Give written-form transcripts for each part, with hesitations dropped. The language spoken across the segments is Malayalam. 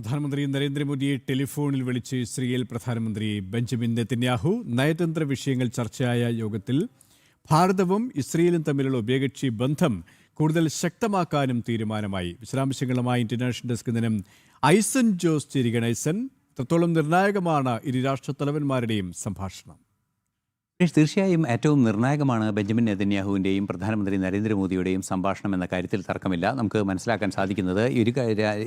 പ്രധാനമന്ത്രി നരേന്ദ്രമോദിയെ ടെലിഫോണിൽ വിളിച്ച് ഇസ്രയേൽ പ്രധാനമന്ത്രി ബെഞ്ചമിൻ നെതന്യാഹു നയതന്ത്ര വിഷയങ്ങൾ ചർച്ചയായ യോഗത്തിൽ ഭാരതവും ഇസ്രയേലും തമ്മിലുള്ള ഉഭയകക്ഷി ബന്ധം കൂടുതൽ ശക്തമാക്കാനും തീരുമാനമായി. വിശദാംശങ്ങളുമായി ഇന്റർനാഷണൽ ഡെസ്കിൽ നിന്നും ഐസൻ ജോസ് ചേരുകയാണ്. ഐസൻ, എത്രത്തോളം നിർണായകമാണ് ഇരു രാഷ്ട്ര തലവന്മാരുടെയും സംഭാഷണം? തീർച്ചയായും ഏറ്റവും നിർണായകമാണ് ബെഞ്ചമിൻ നെതന്യാഹുവിൻ്റെയും പ്രധാനമന്ത്രി നരേന്ദ്രമോദിയുടെയും സംഭാഷണം എന്ന കാര്യത്തിൽ തർക്കമില്ല. നമുക്ക് മനസ്സിലാക്കാൻ സാധിക്കുന്നത്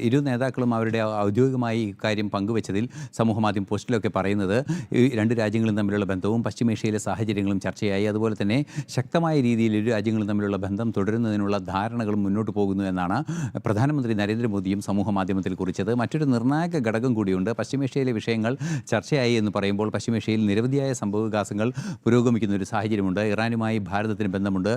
ഇരു നേതാക്കളും അവരുടെ ഔദ്യോഗികമായി ഇക്കാര്യം പങ്കുവച്ചതിൽ സമൂഹമാധ്യമ പോസ്റ്റിലൊക്കെ പറയുന്നത് രണ്ട് രാജ്യങ്ങളും തമ്മിലുള്ള ബന്ധവും പശ്ചിമേഷ്യയിലെ സാഹചര്യങ്ങളും ചർച്ചയായി. അതുപോലെ തന്നെ ശക്തമായ രീതിയിൽ ഇരു രാജ്യങ്ങളും തമ്മിലുള്ള ബന്ധം തുടരുന്നതിനുള്ള ധാരണകളും മുന്നോട്ട് പോകുന്നു എന്നാണ് പ്രധാനമന്ത്രി നരേന്ദ്രമോദിയും സമൂഹമാധ്യമത്തിൽ കുറിച്ചത്. മറ്റൊരു നിർണായക ഘടകം കൂടിയുണ്ട്. പശ്ചിമേഷ്യയിലെ വിഷയങ്ങൾ ചർച്ചയായി എന്ന് പറയുമ്പോൾ പശ്ചിമേഷ്യയിൽ നിരവധിയായ സംഭവവികാസങ്ങൾ പുരോഗമിക്കുന്ന ഒരു സാഹചര്യമുണ്ട്. ഇറാനുമായി ഭാരതത്തിന് ബന്ധമുണ്ട്.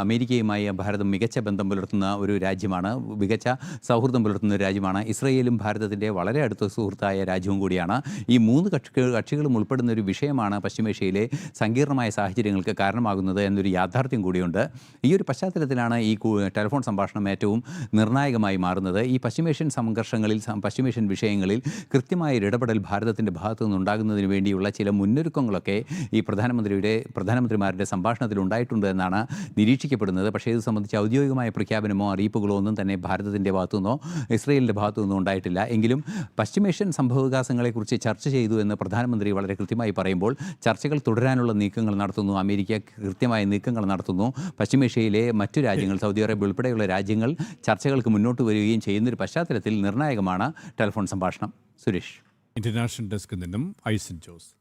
അമേരിക്കയുമായി ഭാരതം മികച്ച ബന്ധം പുലർത്തുന്ന ഒരു രാജ്യമാണ്, മികച്ച സൗഹൃദം പുലർത്തുന്ന ഒരു രാജ്യമാണ്. ഇസ്രയേലും ഭാരതത്തിൻ്റെ വളരെ അടുത്ത സുഹൃത്തായ രാജ്യവും കൂടിയാണ്. ഈ മൂന്ന് കക്ഷികളും ഉൾപ്പെടുന്ന ഒരു വിഷയമാണ് പശ്ചിമേഷ്യയിലെ സങ്കീർണമായ സാഹചര്യങ്ങൾക്ക് കാരണമാകുന്നത് എന്നൊരു യാഥാർത്ഥ്യം കൂടിയുണ്ട്. ഈ ഒരു പശ്ചാത്തലത്തിലാണ് ഈ ടെലിഫോൺ സംഭാഷണം ഏറ്റവും നിർണായകമായി മാറുന്നത്. ഈ പശ്ചിമേഷ്യൻ സംഘർഷങ്ങളിൽ, പശ്ചിമേഷ്യൻ വിഷയങ്ങളിൽ കൃത്യമായ ഇടപെടൽ ഭാരതത്തിൻ്റെ ഭാഗത്തു നിന്നുണ്ടാകുന്നതിന് വേണ്ടിയുള്ള ചില മുന്നൊരുക്കങ്ങളൊക്കെ ഈ പ്രധാനമന്ത്രിമാരുടെ സംഭാഷണത്തിൽ ഉണ്ടായിട്ടുണ്ട് എന്നാണ് നിരീക്ഷിക്കപ്പെടുന്നത്. പക്ഷേ ഇത് സംബന്ധിച്ച് ഔദ്യോഗികമായ പ്രഖ്യാപനമോ അറിയിപ്പുകളോ ഒന്നും തന്നെ ഭാരതത്തിൻ്റെ ഭാഗത്തുനിന്നോ ഇസ്രയേലിൻ്റെ ഭാഗത്തുനിന്നോ ഉണ്ടായിട്ടില്ല. എങ്കിലും പശ്ചിമേഷ്യൻ സംഭവവികാസങ്ങളെക്കുറിച്ച് ചർച്ച ചെയ്തു എന്ന് പ്രധാനമന്ത്രി വളരെ കൃത്യമായി പറയുമ്പോൾ ചർച്ചകൾ തുടരാനുള്ള നീക്കങ്ങൾ നടത്തുന്നു. അമേരിക്ക കൃത്യമായ നീക്കങ്ങൾ നടത്തുന്നു. പശ്ചിമേഷ്യയിലെ മറ്റു രാജ്യങ്ങൾ, സൗദി അറേബ്യ ഉൾപ്പെടെയുള്ള രാജ്യങ്ങൾ ചർച്ചകൾക്ക് മുന്നോട്ട് വരികയും ചെയ്യുന്നൊരു പശ്ചാത്തലത്തിൽ നിർണായകമാണ് ടെലിഫോൺ സംഭാഷണം. സുരേഷ്. ഇന്റർനാഷണൽ ഡെസ്കിൽ നിന്നും ഐസൻ ജോസ്.